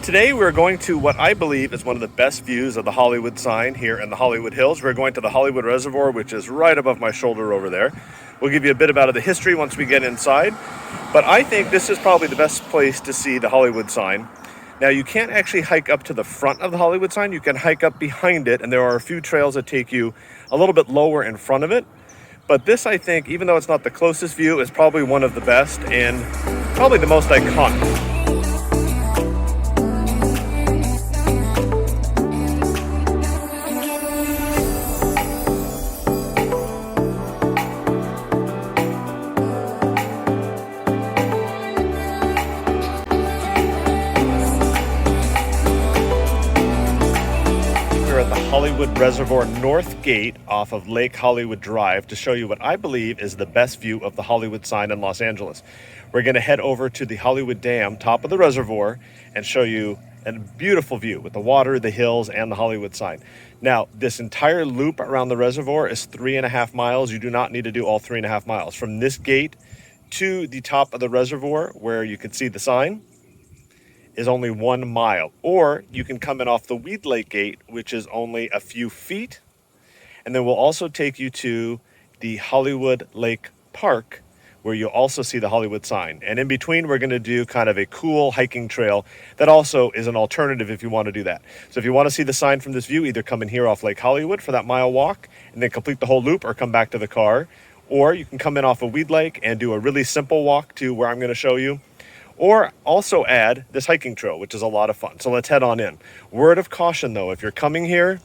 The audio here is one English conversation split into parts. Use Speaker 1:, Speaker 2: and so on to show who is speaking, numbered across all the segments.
Speaker 1: Today we're going to what I believe is one of the best views of the Hollywood sign here in the Hollywood Hills. We're going to the Hollywood Reservoir, which is right above my shoulder over there. We'll give you a bit about the history once we get inside. But I think this is probably the best place to see the Hollywood sign. Now, you can't actually hike up to the front of the Hollywood sign. You can hike up behind it, and there are a few trails that take you a little bit lower in front of it. But this, I think, even though it's not the closest view, is probably one of the best and probably the most iconic. At the Hollywood Reservoir North Gate off of Lake Hollywood Drive to show you what I believe is the best view of the Hollywood sign in Los Angeles. We're going to head over to the Hollywood Dam, top of the reservoir, and show you a beautiful view with the water, the hills, and the Hollywood sign. Now, this entire loop around the reservoir is 3.5 miles. You do not need to do all 3.5 miles. From this gate to the top of the reservoir where you can see the sign is only 1 mile, or you can come in off the Weidlake gate, which is only a few feet, and then we'll also take you to the Hollywood Lake Park, where you'll also see the Hollywood sign. And in between, we're going to do kind of a cool hiking trail that also is an alternative if you want to do that. So if you want to see the sign from this view, either come in here off Lake Hollywood for that mile walk and then complete the whole loop, or come back to the car, or you can come in off of Weidlake and do a really simple walk to where I'm going to show you, or also add this hiking trail, which is a lot of fun. So let's head on in. Word of caution though, if you're coming here,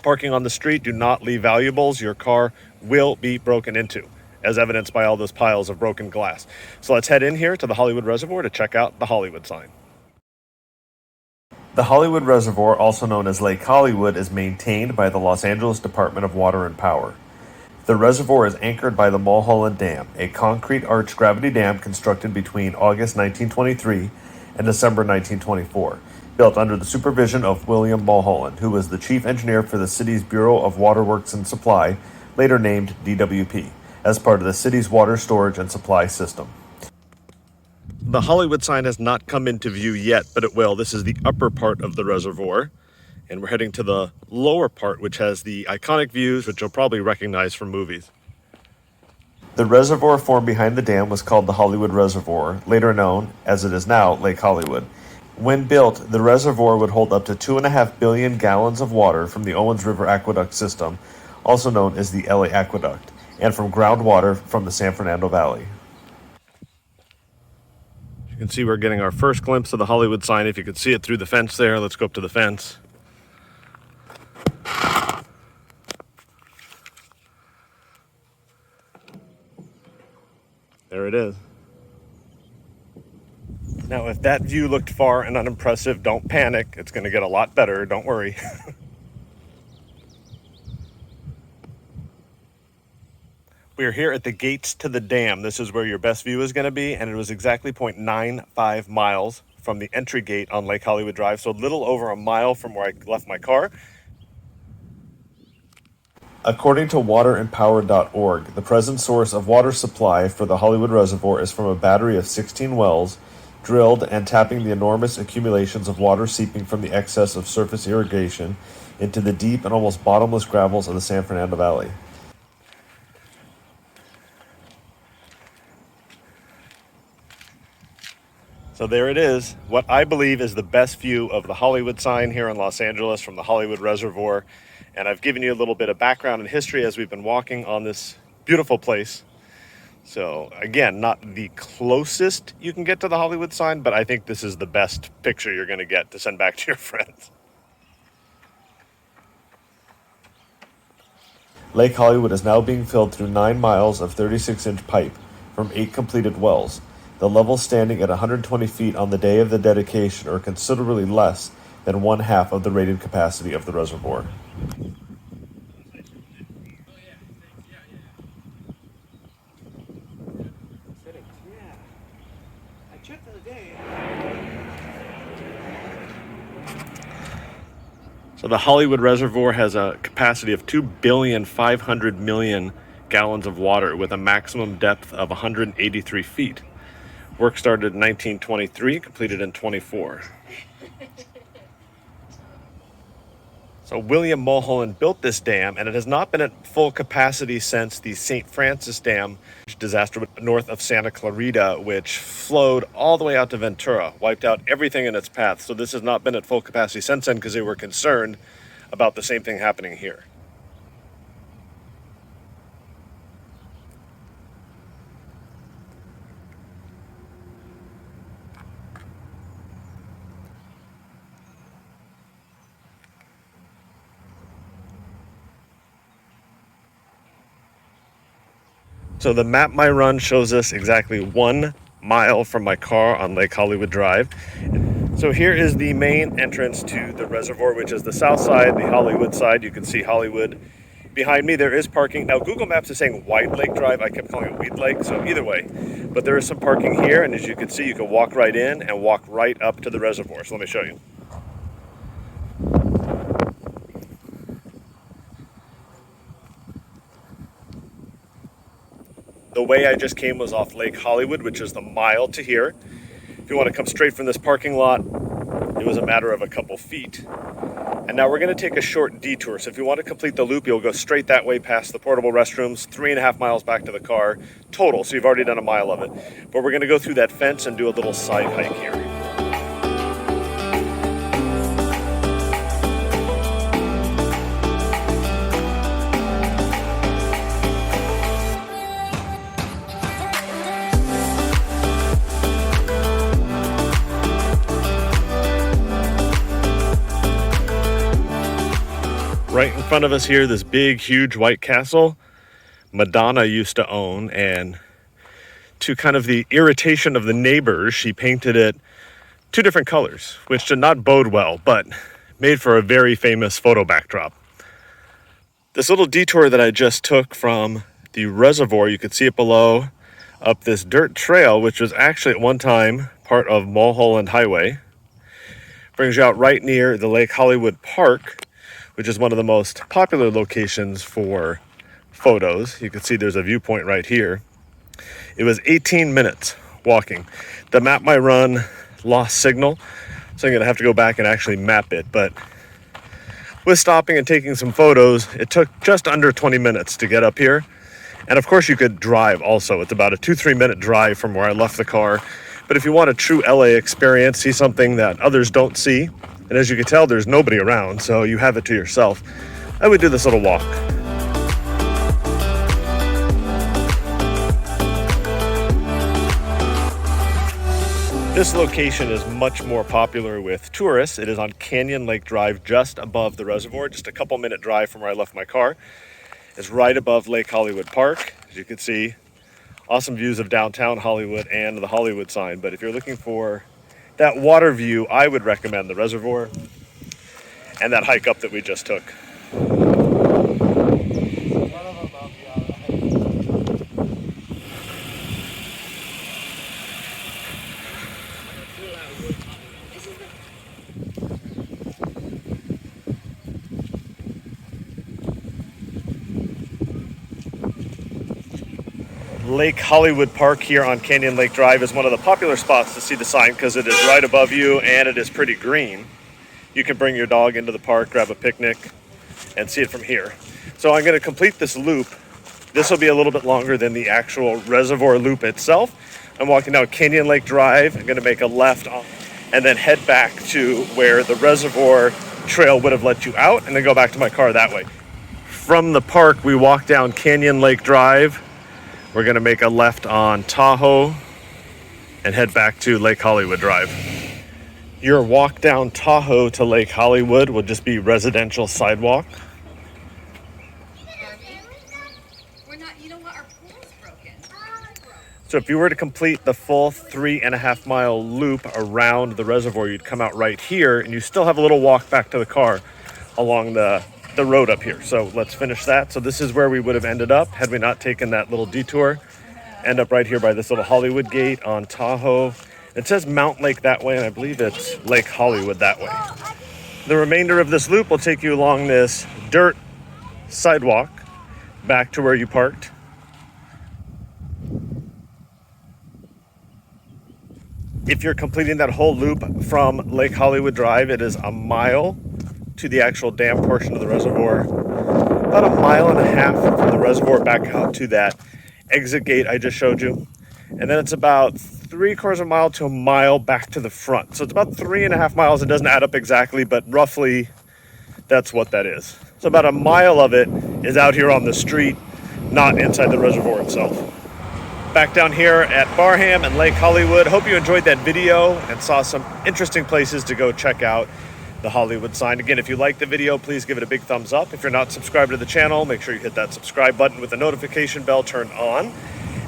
Speaker 1: parking on the street, do not leave valuables. Your car will be broken into, as evidenced by all those piles of broken glass. So let's head in here to the Hollywood Reservoir to check out the Hollywood sign. The Hollywood Reservoir, also known as Lake Hollywood, is maintained by the Los Angeles Department of Water and Power. The reservoir is anchored by the Mulholland Dam, a concrete arch gravity dam constructed between August 1923 and December 1924, built under the supervision of William Mulholland, who was the chief engineer for the city's Bureau of Waterworks and Supply, later named DWP, as part of the city's water storage and supply system. The Hollywood sign has not come into view yet, but it will. This is the upper part of the reservoir. And we're heading to the lower part, which has the iconic views, which you'll probably recognize from movies. The reservoir formed behind the dam was called the Hollywood Reservoir, later known, as it is now, Lake Hollywood. When built, the reservoir would hold up to 2.5 billion gallons of water from the Owens River Aqueduct system, also known as the LA Aqueduct, and from groundwater from the San Fernando Valley. You can see we're getting our first glimpse of the Hollywood sign. If you could see it through the fence there, let's go up to the fence. There it is. Now, if that view looked far and unimpressive, don't panic. It's going to get a lot better. Don't worry. We are here at the gates to the dam. This is where your best view is going to be, and it was exactly 0.95 miles from the entry gate on Lake Hollywood Drive, so a little over a mile from where I left my car. According to waterandpower.org, the present source of water supply for the Hollywood Reservoir is from a battery of 16 wells, drilled and tapping the enormous accumulations of water seeping from the excess of surface irrigation into the deep and almost bottomless gravels of the San Fernando Valley. So there it is, what I believe is the best view of the Hollywood sign here in Los Angeles from the Hollywood Reservoir. And I've given you a little bit of background and history as we've been walking on this beautiful place. So again, not the closest you can get to the Hollywood sign, but I think this is the best picture you're going to get to send back to your friends. Lake Hollywood is now being filled through 9 miles of 36-inch pipe from 8 completed wells, the level standing at 120 feet on the day of the dedication, or considerably less than 1/2 of the rated capacity of the reservoir. So the Hollywood Reservoir has a capacity of 2,500,000,000 gallons of water with a maximum depth of 183 feet. Work started in 1923, completed in 24. So William Mulholland built this dam, and it has not been at full capacity since the St. Francis Dam disaster north of Santa Clarita, which flowed all the way out to Ventura, wiped out everything in its path. So this has not been at full capacity since then because they were concerned about the same thing happening here. So the map my run shows us exactly 1 mile from my car on Lake Hollywood Drive. So here is the main entrance to the reservoir, which is the south side, the Hollywood side. You can see Hollywood behind me. There is parking. Now Google Maps is saying Weidlake Drive. I kept calling it Weidlake, so either way. But there is some parking here, and as you can see, you can walk right in and walk right up to the reservoir. So let me show you. The way I just came was off Lake Hollywood, which is the mile to here. If you want to come straight from this parking lot, it was a matter of a couple feet. And now we're going to take a short detour. So if you want to complete the loop, you'll go straight that way past the portable restrooms, 3.5 miles back to the car total. So you've already done a mile of it. But we're going to go through that fence and do a little side hike here. Right in front of us here, this big, huge white castle Madonna used to own, and to kind of the irritation of the neighbors, she painted it 2 different colors, which did not bode well, but made for a very famous photo backdrop. This little detour that I just took from the reservoir, you could see it below, up this dirt trail, which was actually at one time part of Mulholland Highway, brings you out right near the Lake Hollywood Park, which is one of the most popular locations for photos. You can see there's a viewpoint right here. It was 18 minutes walking. The map my run lost signal, so I'm gonna have to go back and actually map it. But with stopping and taking some photos, it took just under 20 minutes to get up here. And of course you could drive also. It's about a 2-3 minute drive from where I left the car. But if you want a true LA experience, see something that others don't see, and as you can tell, there's nobody around, so you have it to yourself, I would do this little walk. This location is much more popular with tourists. It is on Canyon Lake Drive, just above the reservoir, just a couple minute drive from where I left my car. It's right above Lake Hollywood Park. As you can see, awesome views of downtown Hollywood and the Hollywood sign. But if you're looking for that water view, I would recommend the reservoir and that hike up that we just took. Lake Hollywood Park here on Canyon Lake Drive is one of the popular spots to see the sign because it is right above you and it is pretty green. You can bring your dog into the park, grab a picnic, and see it from here. So I'm going to complete this loop. This will be a little bit longer than the actual reservoir loop itself. I'm walking down Canyon Lake Drive. I'm going to make a left and then head back to where the reservoir trail would have let you out and then go back to my car that way. From the park, we walk down Canyon Lake Drive. We're going to make a left on Tahoe and head back to Lake Hollywood Drive. Your walk down Tahoe to Lake Hollywood will just be residential sidewalk. So if you were to complete the full 3.5 mile loop around the reservoir, you'd come out right here and you still have a little walk back to the car along the road up here. So let's finish that. So this is where we would have ended up had we not taken that little detour. End up right here by this little Hollywood gate on Tahoe. It says Mount Lake that way, and I believe it's Lake Hollywood that way. The remainder of this loop will take you along this dirt sidewalk back to where you parked. If you're completing that whole loop from Lake Hollywood Drive, it is a mile to the actual dam portion of the reservoir. About a mile and a half from the reservoir back out to that exit gate I just showed you. And then it's about 3/4 mile to a mile back to the front. So it's about 3.5 miles. It doesn't add up exactly, but roughly that's what that is. So about a mile of it is out here on the street, not inside the reservoir itself. Back down here at Barham and Lake Hollywood. Hope you enjoyed that video and saw some interesting places to go check out the Hollywood sign. Again, if you liked the video, please give it a big thumbs up. If you're not subscribed to the channel, make sure you hit that subscribe button with the notification bell turned on.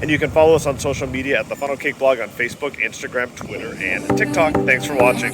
Speaker 1: And you can follow us on social media at The Funnel Cake Blog on Facebook, Instagram, Twitter, and TikTok. Thanks for watching.